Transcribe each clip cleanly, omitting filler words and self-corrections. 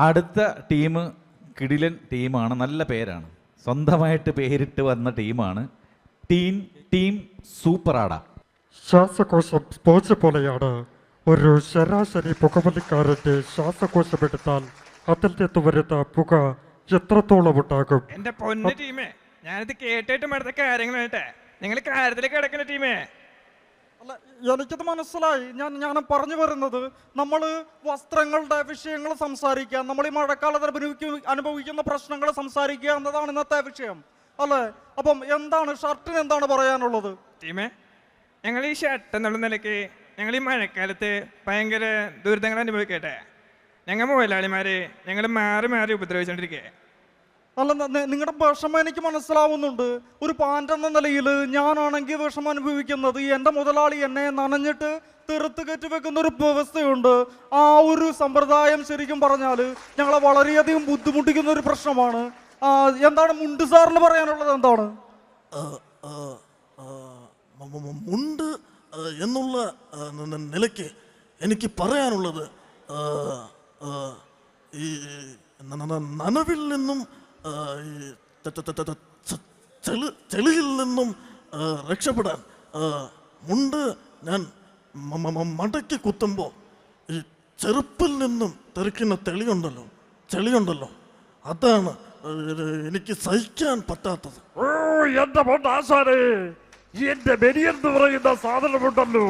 അടുത്ത ടീം കിടിലൻ ടീമാണ്, നല്ല പേരാണ്, സ്വന്തമായിട്ട് പേരിട്ട് വന്ന ടീമാണ് ടീം സൂപ്പറാട. ശ്വാസകോശം സ്പോഞ്ച് പോലെയാണ്. ഒരു ശരാശരി പുകവലിക്കാരന്റെ ശ്വാസകോശം എടുത്താൽ അതിൽ നിന്ന് വരുന്ന പുക എത്രത്തോളം ഉണ്ടാകും? എന്റെ പൊന്ന ടീമേ, ഞാനിത് കേട്ടിട്ടും അടുത്ത കാര്യങ്ങളായിട്ടെ നിങ്ങൾ കാര്യത്തിലേക്ക് കിടക്കുന്ന ടീമേ. അല്ല, എനിക്കത് മനസ്സിലായി. ഞാൻ പറഞ്ഞു വരുന്നത്, നമ്മൾ വസ്ത്രങ്ങളുടെ വിഷയങ്ങൾ സംസാരിക്കുക, നമ്മൾ ഈ മഴക്കാലത്ത് അനുഭവിക്കുന്ന പ്രശ്നങ്ങൾ സംസാരിക്കുക എന്നതാണ് ഇന്നത്തെ വിഷയം അല്ലേ? അപ്പം എന്താണ് ഷർട്ടിന് എന്താണ് പറയാനുള്ളത്? ടീമേ, ഞങ്ങൾ ഈ ഷർട്ട് എന്നുള്ള നിലയ്ക്ക് ഞങ്ങൾ ഈ മഴക്കാലത്ത് ഭയങ്കര ദുരിതങ്ങൾ അനുഭവിക്കട്ടെ. ഞങ്ങൾ മുതലാളിമാര് ഞങ്ങൾ മാറി മാറി ഉപദ്രവിച്ചോണ്ടിരിക്കേ. അല്ല, നിങ്ങളുടെ വിഷമം എനിക്ക് മനസ്സിലാവുന്നുണ്ട്. ഒരു പാൻ്റ് എന്ന നിലയിൽ ഞാനാണെങ്കിൽ വിഷമം അനുഭവിക്കുന്നത്, എൻ്റെ മുതലാളി എന്നെ നനഞ്ഞിട്ട് തെറുത്ത് കയറ്റി വെക്കുന്ന ഒരു വ്യവസ്ഥയുണ്ട്. ആ ഒരു സമ്പ്രദായം ശരിക്കും പറഞ്ഞാൽ ഞങ്ങളെ വളരെയധികം ബുദ്ധിമുട്ടിക്കുന്ന ഒരു പ്രശ്നമാണ്. എന്താണ് മുണ്ട് സാറിന് പറയാനുള്ളത്? എന്താണ് മുണ്ട് എന്നുള്ള നിലയ്ക്ക് എനിക്ക് പറയാനുള്ളത്, ഈ നനവിൽ നിന്നും ചെളിയിൽ നിന്നും രക്ഷപ്പെടാൻ മുണ്ട് ഞാൻ മടക്കി കുത്തുമ്പോൾ ഈ ചെറുപ്പിൽ നിന്നും തെറിക്കുന്ന ചെളിയുണ്ടല്ലോ, അതാണ് എനിക്ക് സഹിക്കാൻ പറ്റാത്തത്. ഓ എന്റെ പൊന്നാശാനെ, എന്റെ ബനിയെന്ന് പറയുന്ന സാധനമുണ്ടല്ലോ,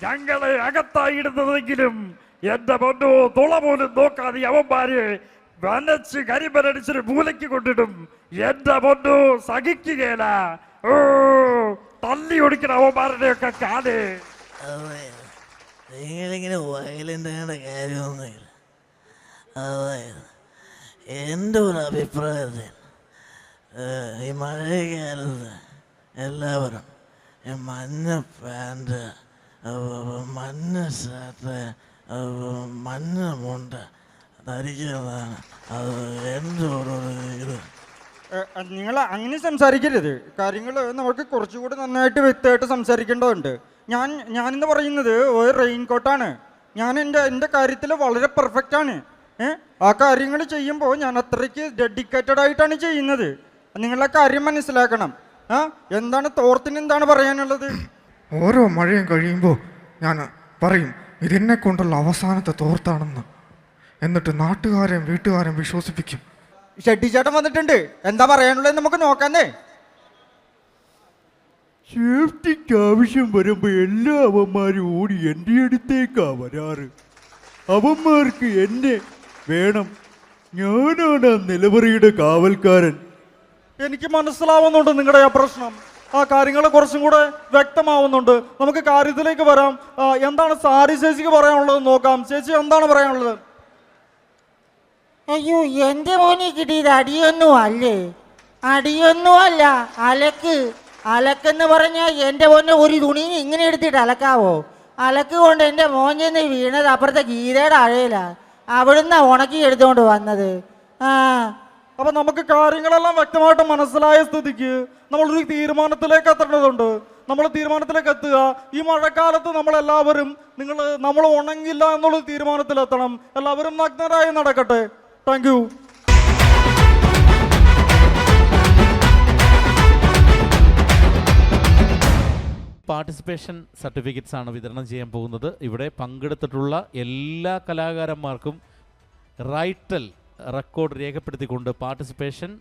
ഞങ്ങളെ അകത്തായിടുന്നതെങ്കിലും എന്റെ പൊന്നോ തുള പോലും നോക്കാതെ അവന്മാര് വനച്ച് കരിമ്പനടിച്ചൊരു മൂലയ്ക്ക് കൊണ്ടിടും. എന്റെ പൊന്നോ സഹിക്കുകയില്ല. ഓ തല്ലി ഒടിക്കണ അവന്മാരുടെയൊക്കെ കാല്. നിങ്ങളിങ്ങനെ വയലൻ്റ് ആകേണ്ട കാര്യമൊന്നുമില്ല. അതായത് എൻ്റെ ഒരു അഭിപ്രായത്തിൽ ഈ മഴക്കാലത്ത് എല്ലാവരും മഞ്ഞ പാൻറ്, മഞ്ഞ ഷർട്ട്, മഞ്ഞ മുണ്ട് ധരിക്കുന്നതാണ് അത് എൻ്റെ ഒരു ഇത്. നിങ്ങൾ അങ്ങനെ സംസാരിക്കരുത്. കാര്യങ്ങൾ നമുക്ക് കുറച്ചുകൂടി നന്നായിട്ട് വ്യക്തമായിട്ട് സംസാരിക്കേണ്ടതുണ്ട്. ഞാനെന്ന് പറയുന്നത് ഒരു റെയിൻകോട്ടാണ്. ഞാൻ എൻ്റെ കാര്യത്തിൽ വളരെ പെർഫെക്റ്റാണ്. ആ കാര്യങ്ങൾ ചെയ്യുമ്പോൾ ഞാൻ അത്രയ്ക്ക് ഡെഡിക്കേറ്റഡ് ആയിട്ടാണ് ചെയ്യുന്നത്. നിങ്ങളെ കാര്യം മനസ്സിലാക്കണം. എന്താണ് തോർത്തിന് എന്താണ് പറയാനുള്ളത്? ഓരോ മഴയും കഴിയുമ്പോൾ ഞാൻ പറയും ഇതെന്നെ കൊണ്ടുള്ള അവസാനത്തെ തോർത്താണെന്ന്. എന്നിട്ട് നാട്ടുകാരെയും വീട്ടുകാരെയും വിശ്വസിപ്പിക്കും. ഷെട്ടിച്ചേട്ടൻ വന്നിട്ടുണ്ട്, എന്താ പറയാനുള്ളത് നമുക്ക് നോക്കാന്നേ. സേഫ്റ്റിക്ക് ആവശ്യം വരുമ്പോൾ എല്ലാ അവന്മാരും ഓടി എൻ്റെ അടുത്തേക്കാ വരാറ്. അവന്മാർക്ക് എന്നെ വേണം. ഞാനാണ് ആ നിലവറയുടെ കാവൽക്കാരൻ. എനിക്ക് മനസ്സിലാവുന്നുണ്ട് നിങ്ങളുടെ ആ പ്രശ്നം. ആ കാര്യങ്ങൾ കുറച്ചും കൂടെ വ്യക്തമാവുന്നുണ്ട്. നമുക്ക് കാര്യത്തിലേക്ക് വരാം. എന്താണ് സാരി ചേച്ചിക്ക് പറയാനുള്ളത് നോക്കാം. ചേച്ചി എന്താണ് പറയാനുള്ളത്? അയ്യോ, എൻ്റെ മോനെ കിട്ടിയത് അടിയൊന്നും അല്ല, അലക്കെന്ന് പറഞ്ഞാൽ എൻ്റെ മോനെ ഒരു തുണി ഇങ്ങനെ എടുത്തിട്ട് അലക്കാവോ? അലക്ക് കൊണ്ട് എൻ്റെ മോൻ ചെന്ന് വീണത് അപ്പുറത്തെ ഗീതയുടെ അഴയില. അവിടുന്ന് ഉണക്കി എടുത്തുകൊണ്ട് വന്നത്. അപ്പൊ നമുക്ക് കാര്യങ്ങളെല്ലാം വ്യക്തമായിട്ട് മനസ്സിലായ സ്ഥിതിക്ക് നമ്മളൊരു തീരുമാനത്തിലേക്ക് എത്തേണ്ടതുണ്ട്. നമ്മൾ തീരുമാനത്തിലേക്ക് എത്തുക. ഈ മഴക്കാലത്ത് നമ്മളെല്ലാവരും നമ്മൾ ഉണങ്ങില്ല എന്നുള്ള തീരുമാനത്തിലെത്തണം. എല്ലാവരും നഗ്നരായി നടക്കട്ടെ. Thank you. പാർട്ടിസിപ്പേഷൻ സർട്ടിഫിക്കറ്റ്സ് ആണ് വിതരണം ചെയ്യാൻ പോകുന്നത്. ഇവിടെ പങ്കെടുത്തിട്ടുള്ള എല്ലാ കലാകാരന്മാർക്കും റൈറ്റൽ റെക്കോർഡ് രേഖപ്പെടുത്തിക്കൊണ്ട് പാർട്ടിസിപ്പേഷൻ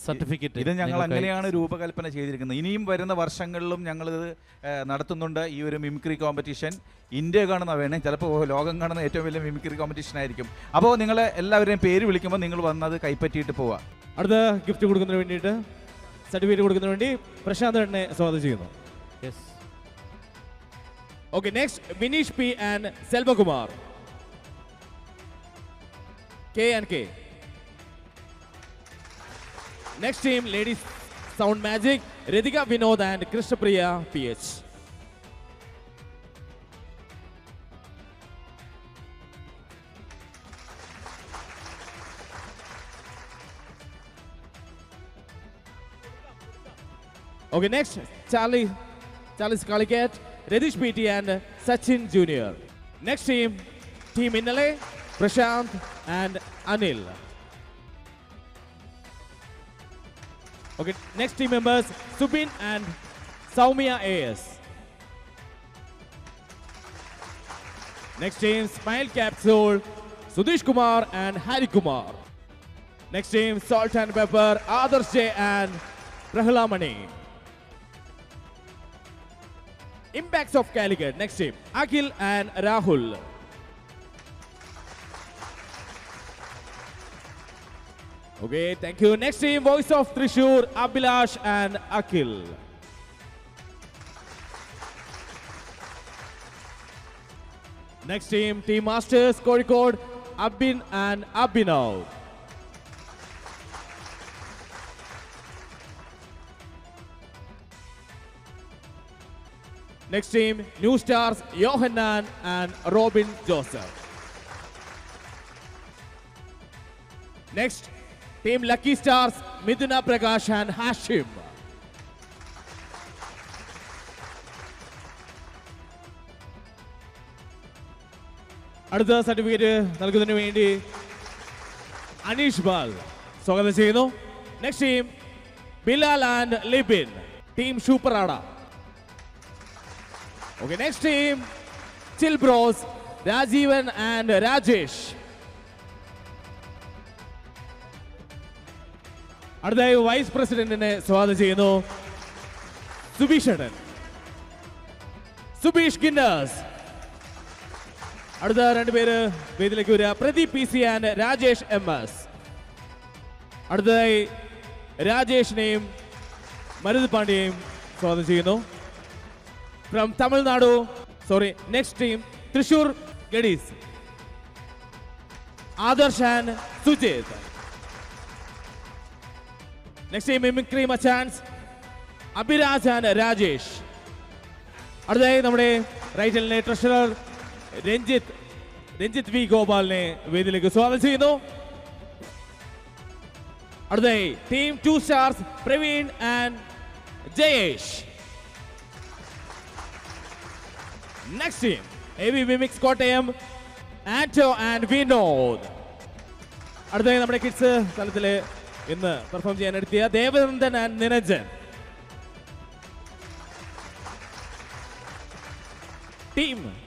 സർട്ടിഫിക്കറ്റ് ഇത് ഞങ്ങൾ അങ്ങനെയാണ് രൂപകൽപ്പന ചെയ്തിരിക്കുന്നത്. ഇനിയും വരുന്ന വർഷങ്ങളിലും ഞങ്ങളിത് നടത്തുന്നുണ്ട്. ഈ ഒരു മിമിക്രി കോമ്പറ്റീഷൻ ഇന്ത്യ കാണുന്ന വേണേ, ചിലപ്പോൾ ലോകം കാണുന്ന ഏറ്റവും വലിയ മിമിക്രി കോമ്പറ്റീഷൻ ആയിരിക്കും. അപ്പോൾ നിങ്ങൾ എല്ലാവരുടെയും പേര് വിളിക്കുമ്പോൾ നിങ്ങൾ വന്നത് കൈപ്പറ്റിയിട്ട് പോവാം. അടുത്ത ഗിഫ്റ്റ് കൊടുക്കുന്നതിന് വേണ്ടിയിട്ട്, സർട്ടിഫിക്കറ്റ് കൊടുക്കുന്നതിന് വേണ്ടി പ്രശാന്ത് എന്നെ സ്വാഗതം ചെയ്യുന്നു. Yes. Okay, next Vineesh P and Selvakumar. K&K. Next team, ladies Sound Magic, Ritika Vinod and Krishnapriya PH. Okay, next Charlie Skalikat, Radish PT and Sachin Jr. Next team, Team Innale, Prashant and Anil. Okay, next team members, Subin and Saumya AS. Next team, Smile Capsule, Sudesh Kumar and Hari Kumar. Next team, Salt and Pepper, Adarsh J and Prahalamani. Impacts of Calicut. Next team, Akhil and Rahul. Okay, thank you. Next team, Voice of Trishur, Abhilash and Akhil. Next team, Team Masters, Kozhikode, Abin and Abhinav. Next team, New Stars, Johanan and Robin Joseph. Next, Team Lucky Stars, Miduna Prakash and Hashim. അടുത്ത certificate നൽകുന്നതിന് വേണ്ടി അനീഷ് ബാൽ സ്വാഗതം ചെയ്യുന്നു. Next team Bilal and Libin, team ഷൂപ്പറാട. Okay, next team chill bros, Rajeevan and Rajesh. അടുത്തതായി vice പ്രസിഡന്റിനെ സ്വാഗതം ചെയ്യുന്നു, സുബീഷ് സുബീഷ് ഗിന്നേഴ്സ്. അടുത്ത രണ്ടുപേര് വേദിയിലേക്ക് വരിക, Pradeep P C and Rajesh M S. അടുത്തതായി രാജേഷിനെയും മരുത് പാണ്ഡ്യയും സ്വാഗതം ചെയ്യുന്നു. From Tamil Nadu, next team Thrissur ഗഡീസ്, Adarsh and Sujith. Next team mimicry മച്ചാൻസ്, അഭിരാജ് ആൻഡ് രാജേഷ്. അടുത്തതായി നമ്മുടെ റൈറ്റലിനെ ട്രഷറർ രഞ്ജിത്ത് വി ഗോപാലിനെ വേദിയിലേക്ക് സ്വാഗതം ചെയ്യുന്നു. അടുത്തതായി team 2 stars, Praveen and Jayesh. Next team AV mimics Kottayam, Anto and Vinod. അടുത്തതായി നമ്മുടെ കിഡ്സ് തലത്തിൽ ഇന്ന് പെർഫോം ചെയ്യാൻ എത്തിയ Devanandan and Niranjan.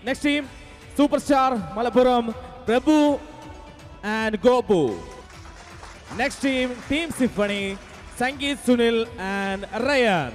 Next team super star Malappuram, Prabhu and Gopu. Next team symphony, Sangeeth Sunil and Ryan.